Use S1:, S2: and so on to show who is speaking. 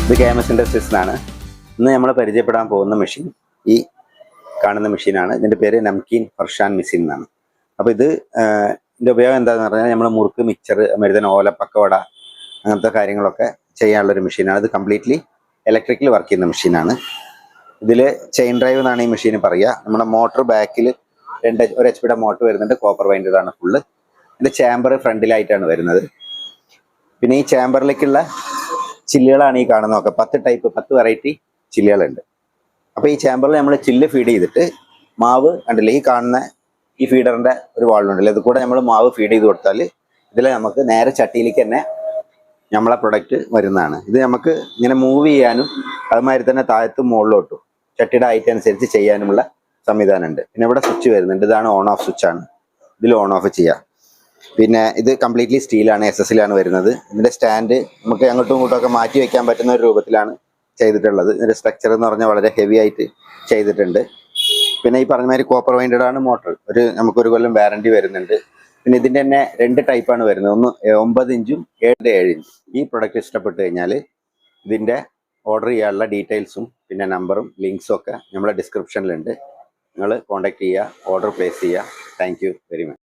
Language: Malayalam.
S1: ഇത് Kms Industries ആണ്. ഇന്ന് നമ്മൾ പരിചയപ്പെടാൻ പോകുന്ന മെഷീൻ ഈ കാണുന്ന മെഷീനാണ്. ഇതിൻ്റെ പേര് നംകീൻ ഫർഷാൻ മെഷീൻ എന്നാണ്. അപ്പോൾ ഇതിൻ്റെ ഉപയോഗം എന്താണെന്ന് പറഞ്ഞാൽ നമ്മൾ മുറുക്ക്, മിക്സർ, മരുതന, ഓല, പക്കവട അങ്ങനത്തെ കാര്യങ്ങളൊക്കെ ചെയ്യാനുള്ളൊരു മെഷീനാണ്. ഇത് കംപ്ലീറ്റ്ലി ഇലക്ട്രിക്കൽ വർക്ക് ചെയ്യുന്ന മെഷീനാണ്. ഇതിൽ ചെയിൻ ഡ്രൈവ് എന്നാണ് ഈ മെഷീന് പറയുക. നമ്മുടെ മോട്ടർ ബാക്കിൽ 1 HP മോട്ടർ വരുന്നുണ്ട്. കോപ്പർ വൈൻഡഡാണ് ഫുള്ള്. ഇതിൻ്റെ ചാമ്പർ ഫ്രണ്ടിലായിട്ടാണ് വരുന്നത്. പിന്നെ ഈ ചാമ്പറിലേക്കുള്ള ചില്ലുകളാണ് ഈ കാണുന്നതൊക്കെ. 10 വെറൈറ്റി ചില്ലുകളുണ്ട്. അപ്പോൾ ഈ ചാമ്പറിൽ നമ്മൾ ചില്ല് ഫീഡ് ചെയ്തിട്ട് മാവ് കണ്ടില്ലേ, ഈ കാണുന്ന ഈ ഫീഡറിൻ്റെ ഒരു വാൾവുണ്ടല്ലോ, ഇത് കൂടെ നമ്മൾ മാവ് ഫീഡ് ചെയ്ത് കൊടുത്താൽ ഇതിൽ നമുക്ക് നേരെ ചട്ടിയിലേക്ക് തന്നെ നമ്മളെ പ്രൊഡക്റ്റ് വരുന്നതാണ്. ഇത് നമുക്ക് ഇങ്ങനെ മൂവ് ചെയ്യാനും അതുമാതിരി തന്നെ താഴത്തും മുകളിലോട്ടും ചട്ടിയുടെ ഹൈറ്റ് അനുസരിച്ച് ചെയ്യാനുമുള്ള സംവിധാനമുണ്ട്. പിന്നെ ഇവിടെ സ്വിച്ച് വരുന്നുണ്ട്. ഇതാണ് ഓൺ ഓഫ് സ്വിച്ചാണ്. ഇതിൽ ഓൺ ഓഫ് ചെയ്യാം. പിന്നെ ഇത് കംപ്ലീറ്റ്ലി സ്റ്റീലാണ്, SSലാണ് വരുന്നത്. ഇതിൻ്റെ സ്റ്റാൻഡ് നമുക്ക് അങ്ങോട്ടും ഇങ്ങോട്ടും ഒക്കെ മാറ്റി വയ്ക്കാൻ പറ്റുന്ന ഒരു രൂപത്തിലാണ് ചെയ്തിട്ടുള്ളത്. ഇതിൻ്റെ സ്ട്രക്ചർ എന്ന് പറഞ്ഞാൽ വളരെ ഹെവി ആയിട്ട് ചെയ്തിട്ടുണ്ട്. പിന്നെ ഈ പറഞ്ഞ മാതിരി കോപ്പർ വൈൻഡഡാണ് മോട്ടർ. നമുക്കൊരു കൊല്ലം വാറണ്ടി വരുന്നുണ്ട്. പിന്നെ ഇതിൻ്റെ തന്നെ 2 ടൈപ്പാണ് വരുന്നത്. ഒന്ന് 9 ഇഞ്ചും 7 ഇഞ്ചും. ഈ പ്രൊഡക്റ്റ് ഇഷ്ടപ്പെട്ട് കഴിഞ്ഞാൽ ഇതിൻ്റെ ഓർഡർ ചെയ്യാനുള്ള ഡീറ്റെയിൽസും പിന്നെ നമ്പറും ലിങ്ക്സും ഒക്കെ നമ്മളെ ഡിസ്ക്രിപ്ഷനിലുണ്ട്. നിങ്ങൾ കോൺടാക്ട് ചെയ്യുക, ഓർഡർ പ്ലേസ് ചെയ്യുക. Thank you very much.